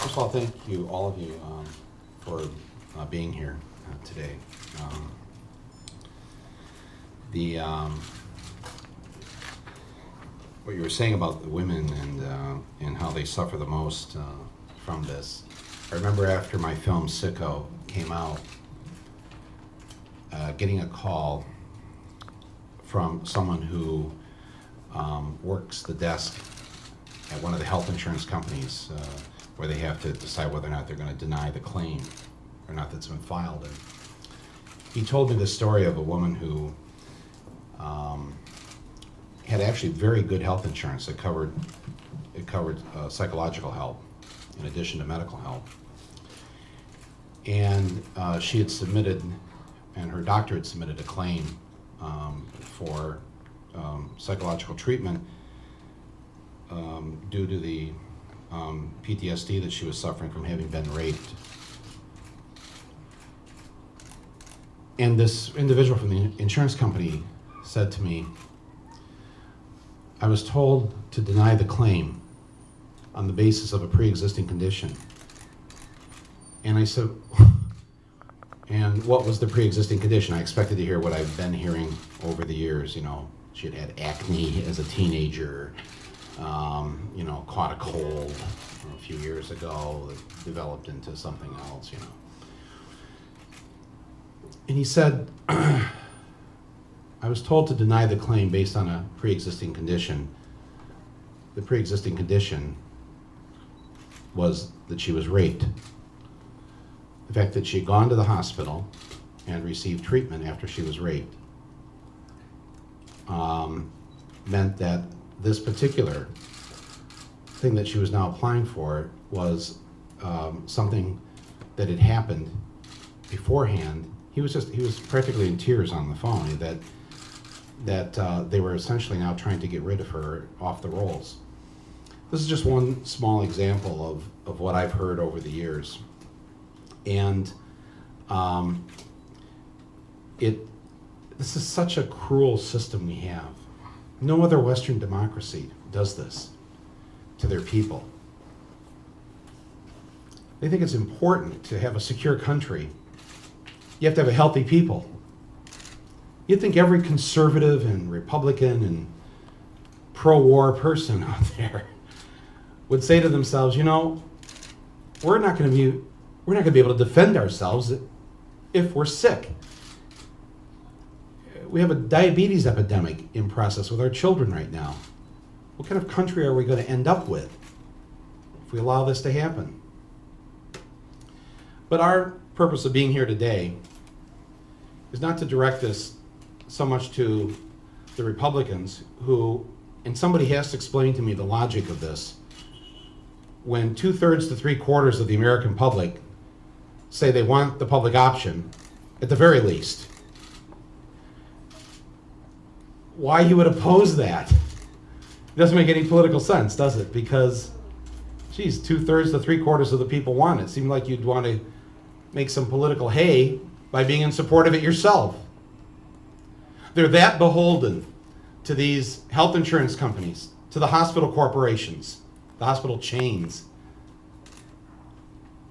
First of all, thank you, all of you, for being here today. The what you were saying about the women and how they suffer the most from this. I remember after my film Sicko came out, getting a call from someone who works the desk at one of the health insurance companies where they have to decide whether or not they're going to deny the claim or not that's been filed. And he told me the story of a woman who had actually very good health insurance that covered psychological help in addition to medical help. And she had submitted, and her doctor had submitted a claim for psychological treatment due to the PTSD that she was suffering from having been raped. And this individual from the insurance company said to me, I was told to deny the claim on the basis of a pre-existing condition. And I said, and what was the pre-existing condition? I expected to hear what I've been hearing over the years. You know, she had acne as a teenager, you know, caught a cold a few years ago that developed into something else, you know. And he said, I was told to deny the claim based on a pre-existing condition. The pre-existing condition was that she was raped. The fact that she had gone to the hospital and received treatment after she was raped meant that this particular thing that she was now applying for was something that had happened beforehand. He was practically in tears on the phone that they were essentially now trying to get rid of her off the rolls. This is just one small example of what I've heard over the years. And this is such a cruel system we have. No other Western democracy does this to their people. They think it's important to have a secure country. You have to have a healthy people. You'd think every conservative and Republican and pro-war person out there would say to themselves, you know, we're not going to be able to defend ourselves if we're sick. We have a diabetes epidemic in process with our children right now. What kind of country are we going to end up with if we allow this to happen? But our purpose of being here today is not to direct this so much to the Republicans who, and somebody has to explain to me the logic of this, when 2/3 to 3/4 of the American public say they want the public option, at the very least. Why you would oppose that? It doesn't make any political sense, does it? Because, geez, 2/3 to 3/4 of the people want it. It seemed like you'd want to make some political hay by being in support of it yourself. They're that beholden to these health insurance companies, to the hospital corporations, the hospital chains,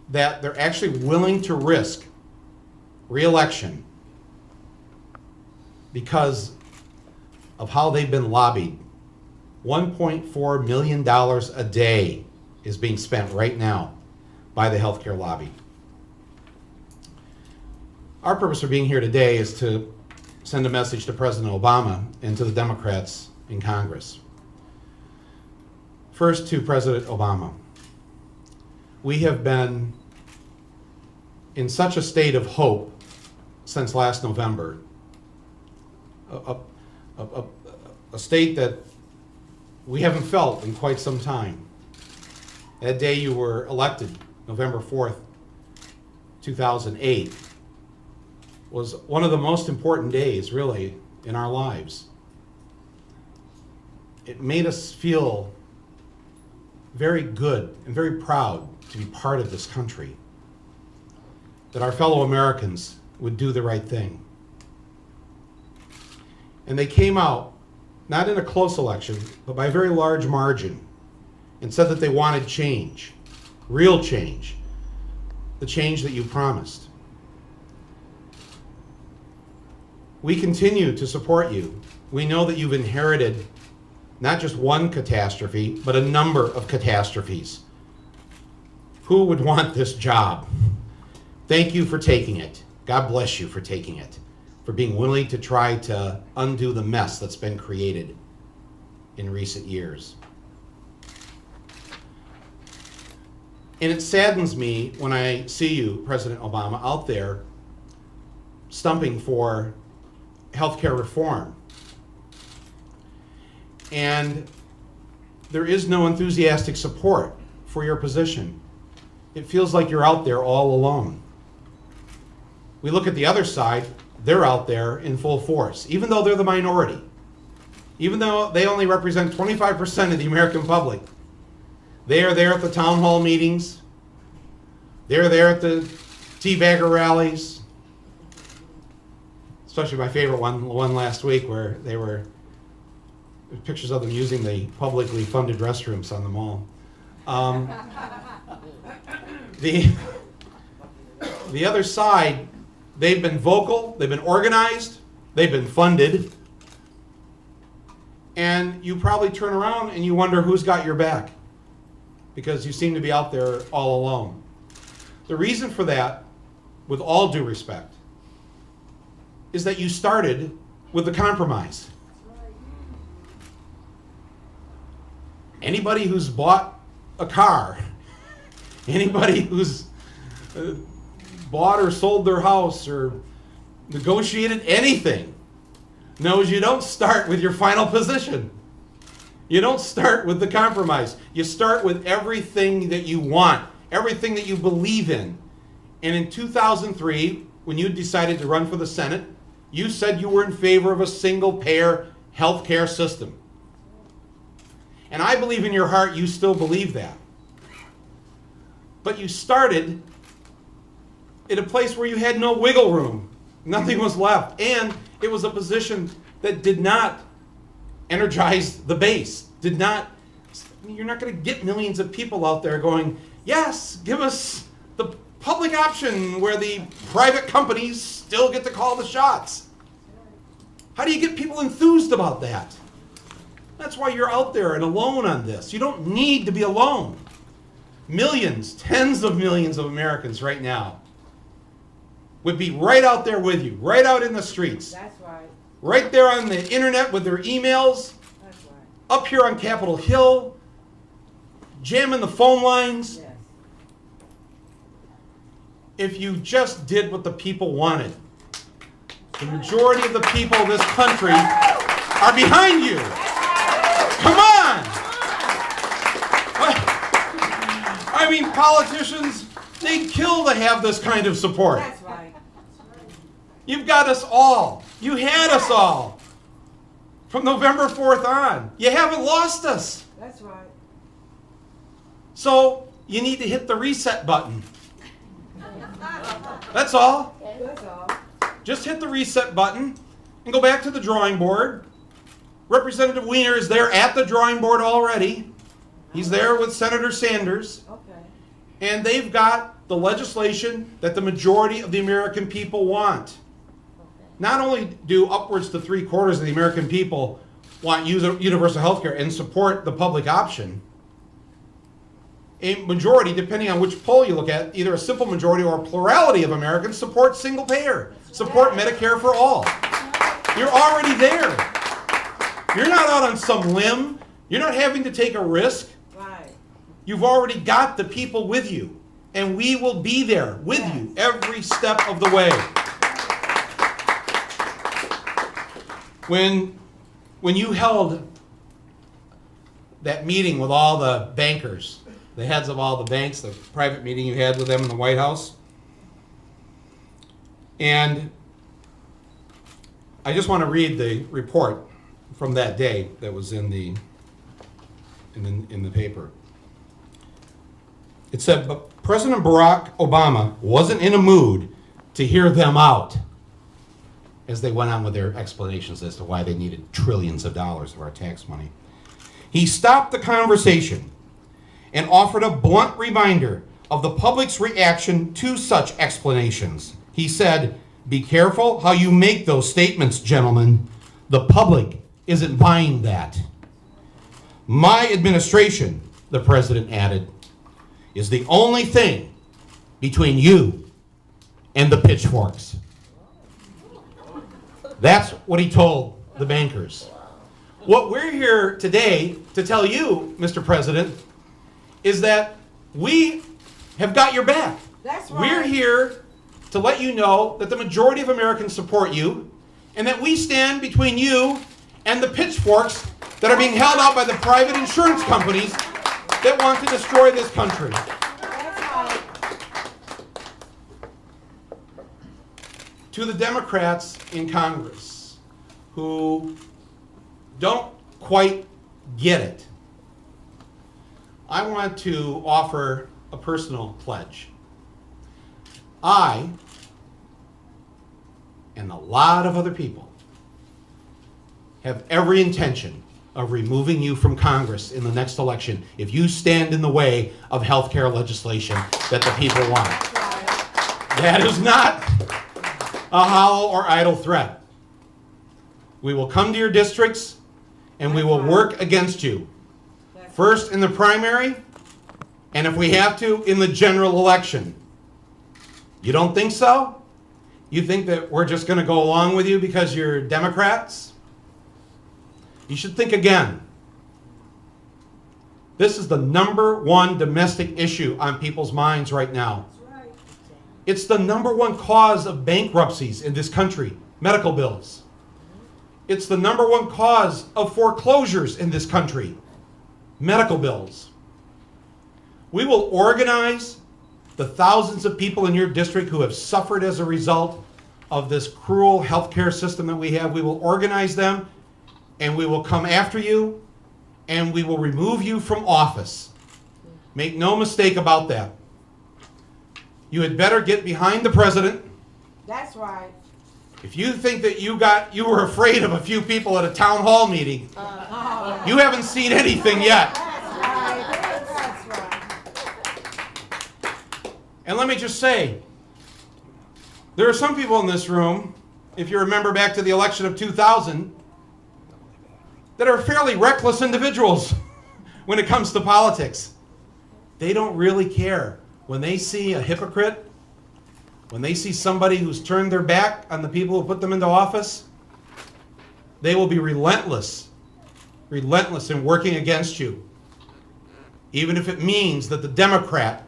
that they're actually willing to risk re-election because of how they've been lobbied. $1.4 million a day is being spent right now by the healthcare lobby. Our purpose for being here today is to send a message to President Obama and to the Democrats in Congress. First, to President Obama. We have been in such a state of hope since last November, a state that we haven't felt in quite some time. That day you were elected, November 4th, 2008, was one of the most important days, really, in our lives. It made us feel very good and very proud to be part of this country, that our fellow Americans would do the right thing. And they came out, not in a close election, but by a very large margin, and said that they wanted change. real change, the change that you promised. We continue to support you. We know that you've inherited not just one catastrophe, but a number of catastrophes. Who would want this job? Thank you for taking it. God bless you for taking it, for being willing to try to undo the mess that's been created in recent years. And it saddens me when I see you, President Obama, out there stumping for healthcare reform. And there is no enthusiastic support for your position. It feels like you're out there all alone. We look at the other side, they're out there in full force, even though they're the minority. Even though they only represent 25% of the American public. They are there at the town hall meetings. They're there at the teabagger rallies. Especially my favorite one, the one last week where they were pictures of them using the publicly funded restrooms on the mall. The other side, they've been vocal, they've been organized, they've been funded, and you probably turn around and you wonder who's got your back, because you seem to be out there all alone. The reason for that, with all due respect, is that you started with the compromise. Anybody who's bought a car, anybody who's bought or sold their house or negotiated anything knows you don't start with your final position. You don't start with the compromise. You start with everything that you want, everything that you believe in. And in 2003, when you decided to run for the Senate, you said you were in favor of a single-payer health care system. And I believe in your heart you still believe that. But you started in a place where you had no wiggle room. Nothing was left. And it was a position that did not energize the base. You're not going to get millions of people out there going, yes, give us the public option where the private companies still get to call the shots. How do you get people enthused about that? That's why you're out there and alone on this. You don't need to be alone. Millions, tens of millions of Americans right now would be right out there with you, right out in the streets. That's right. Right there on the internet with their emails. That's right. Up here on Capitol Hill, jamming the phone lines. Yes. If you just did what the people wanted. The majority of the people of this country are behind you. Come on! I mean, politicians, they'd kill to have this kind of support. That's right. You've got us all. You had us all. From November 4th on. You haven't lost us. That's right. So you need to hit the reset button. That's all. That's all. Just hit the reset button and go back to the drawing board. Representative Weiner is there at the drawing board already. He's there with Senator Sanders. Okay. And they've got the legislation that the majority of the American people want. Not only do upwards to 3/4 of the American people want universal health care and support the public option, a majority, depending on which poll you look at, either a simple majority or a plurality of Americans support single payer, support Medicare for all. You're already there. You're not out on some limb. You're not having to take a risk. Right. You've already got the people with you, and we will be there with you every step of the way. When you held that meeting with all the bankers, the heads of all the banks, the private meeting you had with them in the White House, and I just want to read the report from that day that was in the paper. It said, but President Barack Obama wasn't in a mood to hear them out as they went on with their explanations as to why they needed trillions of dollars of our tax money. He stopped the conversation and offered a blunt reminder of the public's reaction to such explanations. He said, "Be careful how you make those statements, gentlemen. The public isn't buying that. My administration," the president added, "is the only thing between you and the pitchforks." That's what he told the bankers. What we're here today to tell you, Mr. President, is that we have got your back. That's right. We're here to let you know that the majority of Americans support you and that we stand between you and the pitchforks that are being held out by the private insurance companies that want to destroy this country. That's right. To the Democrats in Congress who don't quite get it, I want to offer a personal pledge. I, and a lot of other people, have every intention of removing you from Congress in the next election if you stand in the way of health care legislation that the people want. That is not a hollow or idle threat. We will come to your districts and we will work against you. First in the primary, and if we have to, in the general election. You don't think so? You think that we're just going to go along with you because you're Democrats? You should think again. This is the #1 domestic issue on people's minds right now. It's the #1 cause of bankruptcies in this country, medical bills. It's the #1 cause of foreclosures in this country, medical bills. We will organize the thousands of people in your district who have suffered as a result of this cruel healthcare system that we have. We will organize them, and we will come after you, and we will remove you from office. Make no mistake about that. You had better get behind the president. That's right. If you think that you were afraid of a few people at a town hall meeting, you haven't seen anything yet. That's right. That's right. And let me just say, there are some people in this room, if you remember back to the election of 2000, that are fairly reckless individuals when it comes to politics. They don't really care. When they see a hypocrite, when they see somebody who's turned their back on the people who put them into office, they will be relentless in working against you, even if it means that the Democrat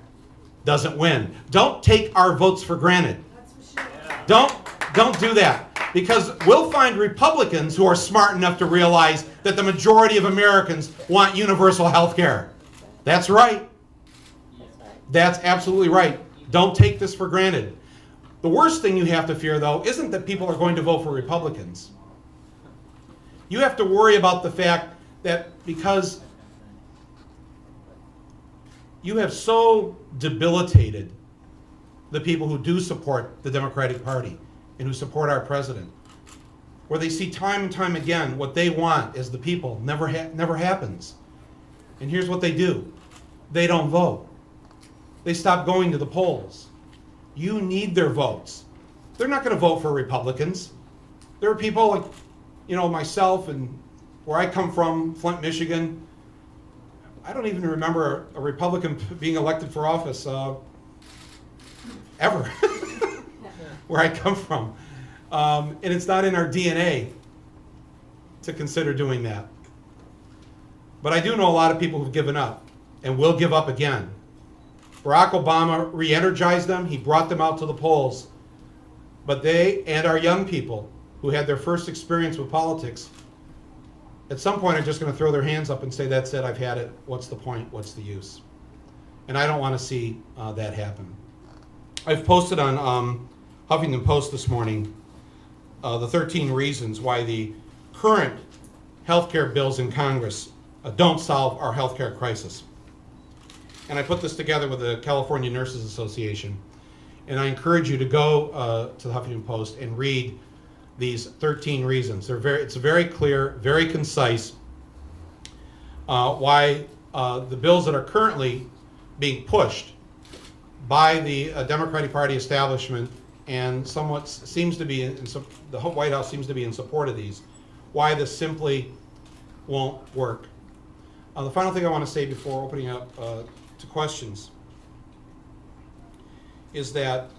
doesn't win. Don't take our votes for granted. Don't do that, because we'll find Republicans who are smart enough to realize that the majority of Americans want universal health care. That's right. That's absolutely right. Don't take this for granted. The worst thing you have to fear, though, isn't that people are going to vote for Republicans. You have to worry about the fact that because you have so debilitated the people who do support the Democratic Party and who support our president, where they see time and time again what they want as the people never happens. And here's what they do. They don't vote. They stop going to the polls. You need their votes. They're not going to vote for Republicans. There are people like, myself and where I come from, Flint, Michigan. I don't even remember a Republican being elected for office ever, where I come from. And it's not in our DNA to consider doing that. But I do know a lot of people who've given up and will give up again. Barack Obama re-energized them. He brought them out to the polls. But they and our young people who had their first experience with politics, at some point are just going to throw their hands up and say, that's it, I've had it. What's the point? What's the use? And I don't want to see that happen. I've posted on Huffington Post this morning the 13 reasons why the current healthcare bills in Congress don't solve our healthcare crisis. And I put this together with the California Nurses Association. And I encourage you to go to the Huffington Post and read these 13 reasons. It's very clear, very concise why the bills that are currently being pushed by the Democratic Party establishment, and somewhat seems to be, the White House seems to be in support of these, why this simply won't work. The final thing I want to say before opening up to questions is that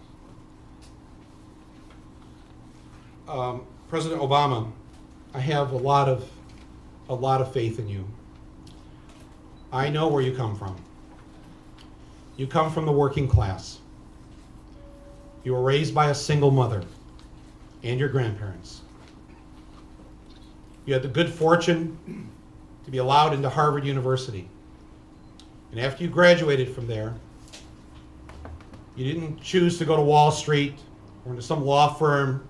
President Obama, I have a lot of faith in you. I know where you come from. You come from the working class. You were raised by a single mother and your grandparents. You had the good fortune to be allowed into Harvard University. And after you graduated from there, you didn't choose to go to Wall Street or into some law firm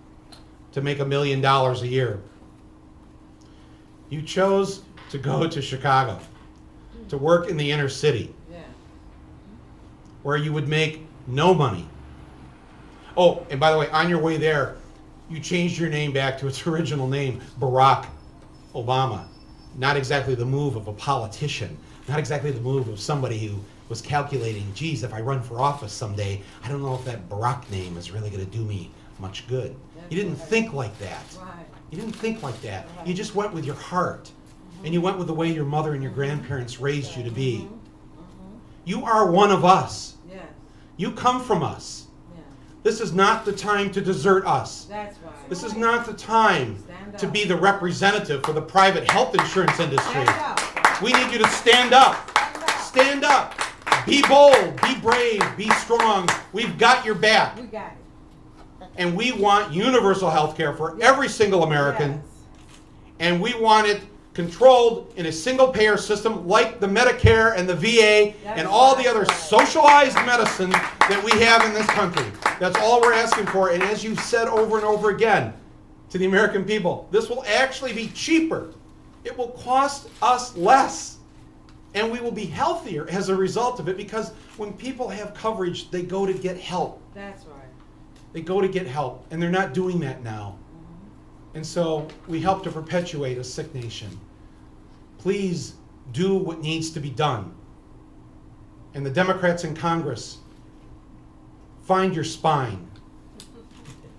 to make $1 million a year. You chose to go to Chicago, to work in the inner city, where you would make no money. Oh, and by the way, on your way there, you changed your name back to its original name, Barack Obama. Not exactly the move of a politician, not exactly the move of somebody who was calculating, geez, if I run for office someday, I don't know if that Barack name is really going to do me much good. You didn't think like that. You didn't think like that. You just went with your heart. And you went with the way your mother and your grandparents raised you to be. You are one of us. You come from us. This is not the time to desert us. This is not the time to be the representative for the private health insurance industry. We need you to stand up. Stand up. Be bold. Be brave. Be strong. We've got your back. We got it. And we want universal health care for every single American. And we want it controlled in a single-payer system like the Medicare and the VA and all the other socialized medicine that we have in this country. That's all we're asking for. And as you've said over and over again to the American people, this will actually be cheaper. It will cost us less. And we will be healthier as a result of it, because when people have coverage, they go to get help. That's right. They go to get help, and they're not doing that now. And so we help to perpetuate a sick nation. Please do what needs to be done. And the Democrats in Congress, find your spine,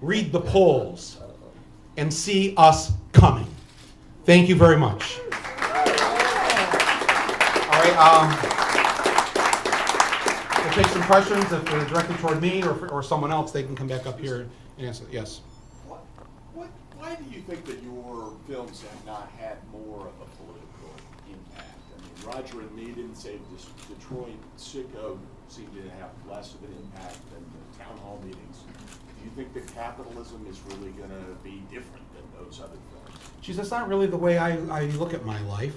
read the polls, and see us coming. Thank you very much. All right, we'll take some questions. If they're directed toward me or someone else, they can come back up here and answer. Yes. Why do you think that your films have not had more of a political impact? I mean, Roger and Me didn't say Detroit, Sicko seemed to have less of an impact than the town hall meetings. Do you think that capitalism is really going to be different than those other films? Geez, that's not really the way I look at my life.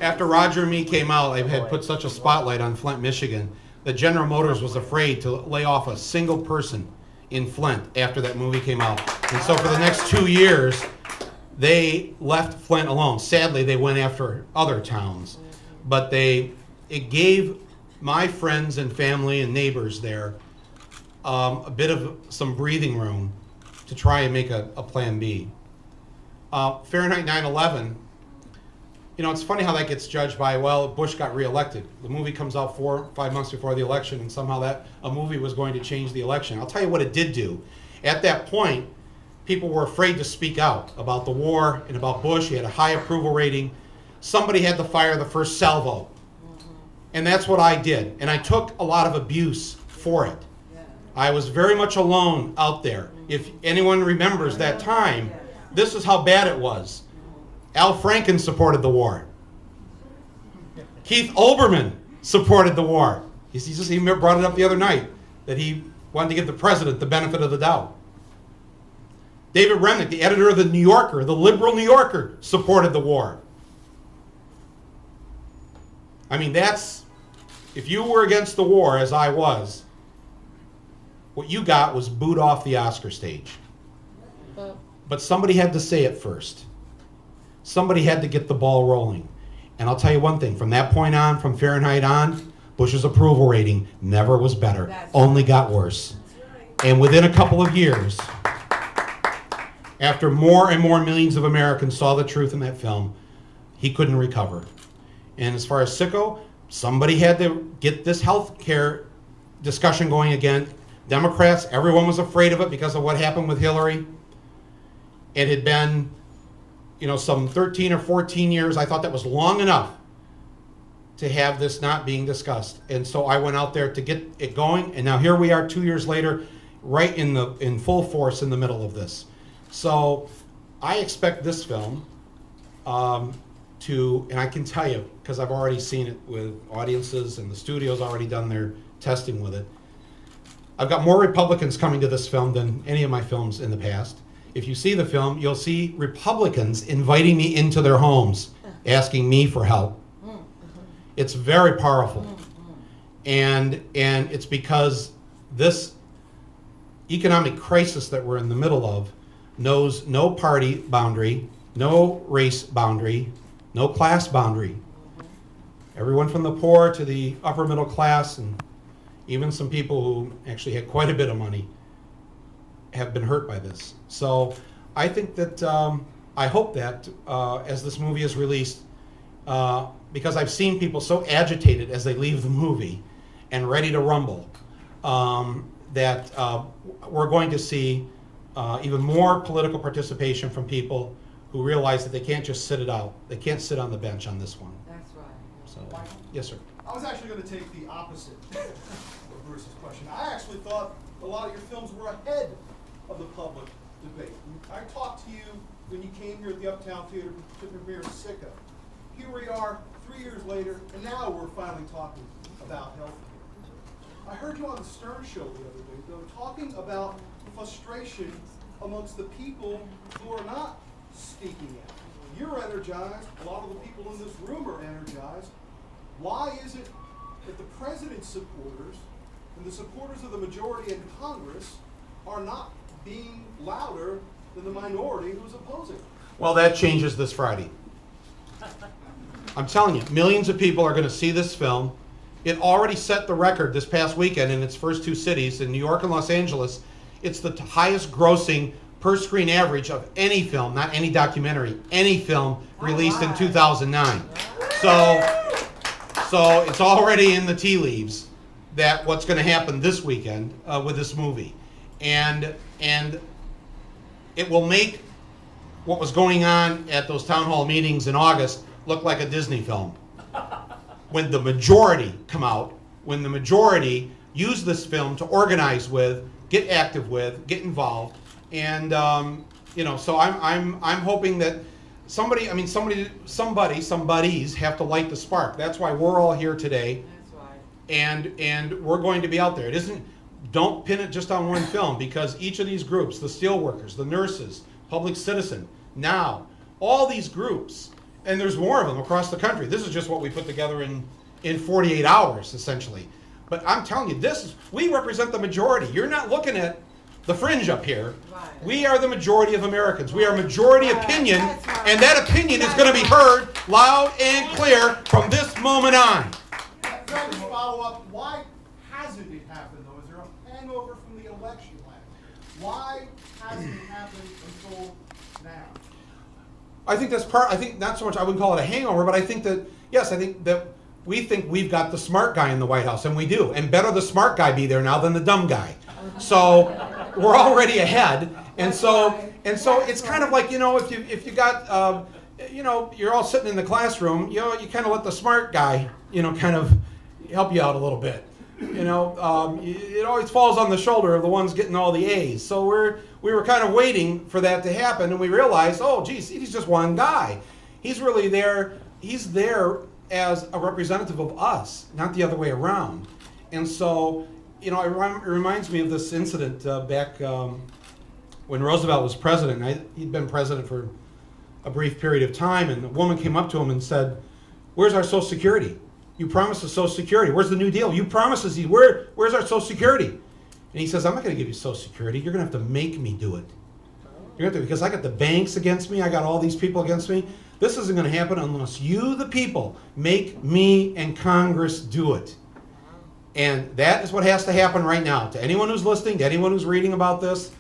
After Roger and Me came out, they had put such a spotlight on Flint, Michigan, that General Motors was afraid to lay off a single person in Flint after that movie came out. And so for the next 2 years, they left Flint alone. Sadly, they went after other towns. But it gave my friends and family and neighbors there a bit of some breathing room to try and make a plan B. Fahrenheit 9/11, you know, it's funny how that gets judged by, well, Bush got reelected. The movie comes out 4 or 5 months before the election, and somehow a movie was going to change the election. I'll tell you what it did do. At that point, people were afraid to speak out about the war and about Bush. He had a high approval rating. Somebody had to fire the first salvo. And that's what I did. And I took a lot of abuse for it. I was very much alone out there. If anyone remembers that time, this is how bad it was. Al Franken supported the war. Keith Olbermann supported the war. He brought it up the other night, that he wanted to give the president the benefit of the doubt. David Remnick, the editor of the New Yorker, the liberal New Yorker, supported the war. I mean, if you were against the war, as I was, what you got was booed off the Oscar stage. But somebody had to say it first. Somebody had to get the ball rolling. And I'll tell you one thing, from that point on, from Fahrenheit on, Bush's approval rating never was better, only got worse. And within a couple of years, after more and more millions of Americans saw the truth in that film, he couldn't recover. And as far as Sicko, somebody had to get this health care discussion going again. Democrats, everyone was afraid of it because of what happened with Hillary. It had been, some 13 or 14 years. I thought that was long enough to have this not being discussed. And so I went out there to get it going, and now here we are 2 years later, right in full force in the middle of this. So I expect this film and I can tell you, because I've already seen it with audiences and the studio's already done their testing with it, I've got more Republicans coming to this film than any of my films in the past. If you see the film, you'll see Republicans inviting me into their homes, asking me for help. It's very powerful. And it's because this economic crisis that we're in the middle of knows no party boundary, no race boundary, no class boundary. Everyone from the poor to the upper middle class, and even some people who actually had quite a bit of money, have been hurt by this. So I think that, I hope that as this movie is released, because I've seen people so agitated as they leave the movie and ready to rumble, that we're going to see even more political participation from people who realize that they can't just sit it out. They can't sit on the bench on this one. That's right. So, yes, sir. I was actually going to take the opposite of Bruce's question. I actually thought a lot of your films were ahead of the public debate. I talked to you when you came here at the Uptown Theater to premiere Sicko. Here we are 3 years later, and now we're finally talking about health care. I heard you on the Stern Show the other day, though, talking about frustration amongst the people who are not speaking out. You're energized. A lot of the people in this room are energized. Why is it that the president's supporters and the supporters of the majority in Congress are not being louder than the minority who's opposing it? Well, that changes this Friday. I'm telling you, millions of people are going to see this film. It already set the record this past weekend in its first two cities, in New York and Los Angeles. It's the highest grossing per screen average of any film, not any documentary, any film released in 2009. So it's already in the tea leaves that what's going to happen this weekend with this movie. And it will make what was going on at those town hall meetings in August look like a Disney film. When the majority come out, when the majority use this film to organize with, get active with, get involved, and so I'm hoping that somebody's have to light the spark. That's why we're all here today. That's right. And we're going to be out there. Don't pin it just on one film, because each of these groups, the steelworkers, the nurses, public citizen, now, all these groups, and there's more of them across the country. This is just what we put together in 48 hours, essentially. But I'm telling you, we represent the majority. You're not looking at the fringe up here. Right. We are the majority of Americans. We are majority opinion, That's right. and that opinion is going to be heard loud and clear from this moment on. Can I just follow up? Why hasn't it happened, though? Is there a hangover from the election last year? Why hasn't it happened until now? I think not so much, I wouldn't call it a hangover, but I think that we think we've got the smart guy in the White House, and we do. And better the smart guy be there now than the dumb guy. So we're already ahead. And so it's kind of like, if you got, you're all sitting in the classroom, you kind of let the smart guy, kind of help you out a little bit. It always falls on the shoulder of the ones getting all the A's. So we were kind of waiting for that to happen, and we realized, oh, geez, he's just one guy. He's really there. He's there as a representative of us, not the other way around. And so, it reminds me of this incident back when Roosevelt was president. He'd been president for a brief period of time, and a woman came up to him and said, "Where's our Social Security? You promised us Social Security. Where's the New Deal? You promised us. Where's our Social Security?" And he says, "I'm not going to give you Social Security. You're going to have to make me do it. You're going to, because I got the banks against me. I got all these people against me. This isn't going to happen unless you, the people, make me and Congress do it." And that is what has to happen right now. To anyone who's listening, to anyone who's reading about this,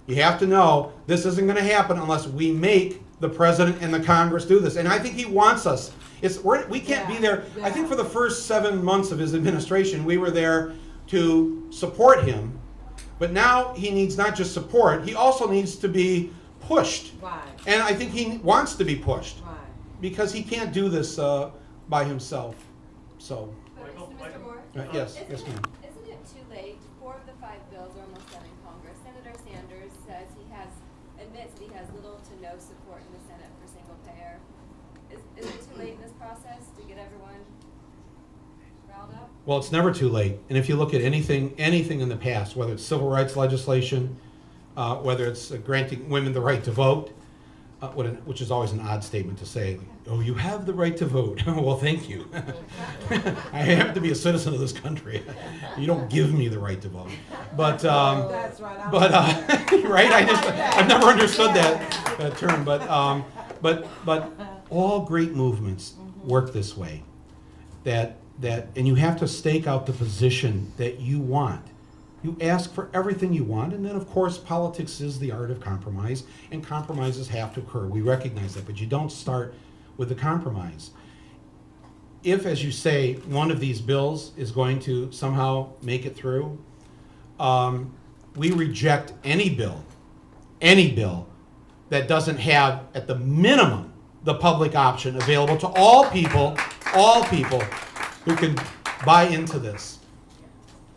you have to know this isn't going to happen unless we make the president and the Congress do this. And I think he wants us. We can't be Yeah, there. I think yeah. for the first 7 months of his administration, we were there to support him. But now he needs not just support, he also needs to be pushed. Right, And I think he wants to be pushed right. because he can't do this by himself. So, Mr. Moore? yes, Isn't yes, ma'am. Isn't it too late? 4 of the 5 bills are almost done in Congress. Senator Sanders says admits that he has little to no support in the Senate for single payer. Is it too late in this process to get everyone riled up? Well, it's never too late. And if you look at anything in the past, whether it's civil rights legislation, whether it's granting women the right to vote, which is always an odd statement to say, like, oh, you have the right to vote. Well, thank you. I have to be a citizen of this country. You don't give me the right to vote. But, That's right. I but like that. right? I've never understood Yeah. that term. But all great movements work this way. And you have to stake out the position that you want. You ask for everything you want, and then of course politics is the art of compromise, and compromises have to occur. We recognize that, but you don't start with the compromise. If, as you say, one of these bills is going to somehow make it through, we reject any bill that doesn't have, at the minimum, the public option available to all people who can buy into this.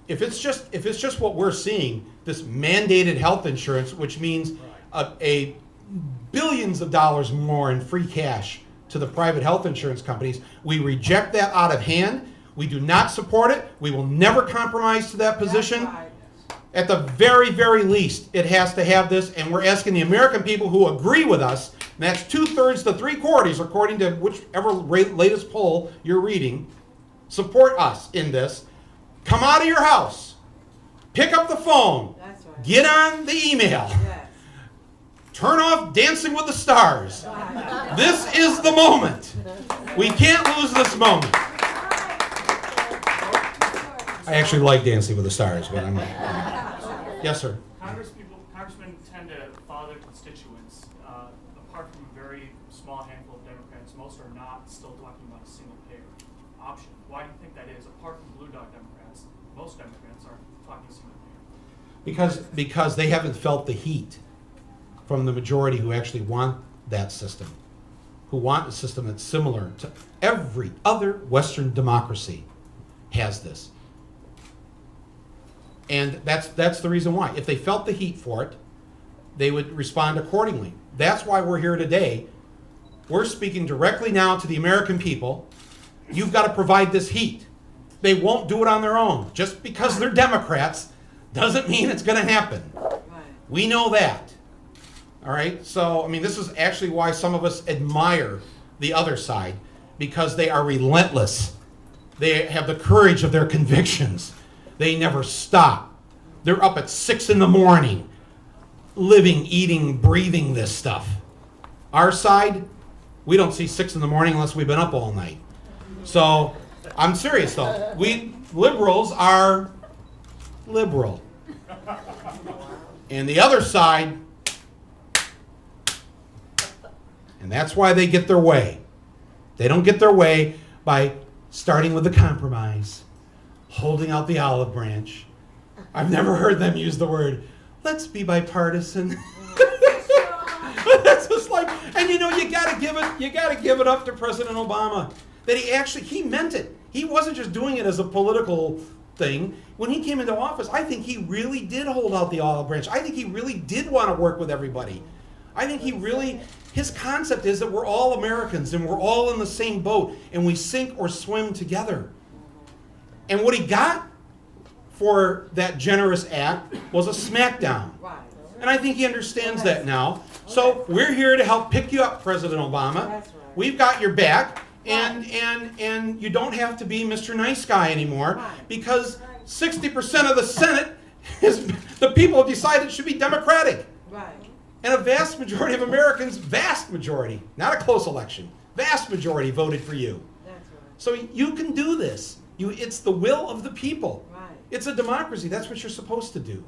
If it's just what we're seeing, this mandated health insurance, which means a billions of dollars more in free cash to the private health insurance companies, we reject that out of hand. We do not support it. We will never compromise to that position. That's right. At the very, very least, it has to have this, and we're asking the American people who agree with us, and that's 2/3 to 3/4, according to whichever latest poll you're reading, support us in this. Come out of your house, pick up the phone, That's right. get on the email, Yes. turn off Dancing with the Stars. Right. This is the moment. We can't lose this moment. I actually like Dancing with the Stars, but I'm yes, sir. Congressmen tend to follow their constituents. Apart from a very small handful of Democrats, most are not still talking about a single payer option. Why do you think that is? Apart from blue dog Democrats, most Democrats aren't talking single payer. Because they haven't felt the heat from the majority who actually want that system, who want a system that's similar to every other Western democracy has this. And that's the reason why. If they felt the heat for it, they would respond accordingly. That's why we're here today. We're speaking directly now to the American people. You've got to provide this heat. They won't do it on their own. Just because they're Democrats doesn't mean it's going to happen. Right. We know that. All right? So, I mean, this is actually why some of us admire the other side, because they are relentless. They have the courage of their convictions. They never stop. They're up at 6 in the morning, living, eating, breathing this stuff. Our side, we don't see 6 in the morning unless we've been up all night. So, I'm serious though. We liberals are liberal. And the other side, and that's why they get their way. They don't get their way by starting with the compromise, holding out the olive branch. I've never heard them use the word, let's be bipartisan. That's just like, and you know, you gotta give it up to President Obama. That he meant it. He wasn't just doing it as a political thing. When he came into office, I think he really did hold out the olive branch. I think he really did want to work with everybody. I think his concept is that we're all Americans and we're all in the same boat and we sink or swim together. And what he got for that generous act was a smackdown. Right. And I think he understands that now. So we're here to help pick you up, President Obama. That's right. We've got your back, and you don't have to be Mr. Nice Guy anymore, Right. because 60% of the Senate is the people have decided should be Democratic. Right. And a vast majority of Americans, vast majority, not a close election, vast majority voted for you. That's right. So you can do this. It's the will of the people. Right. It's a democracy. That's what you're supposed to do.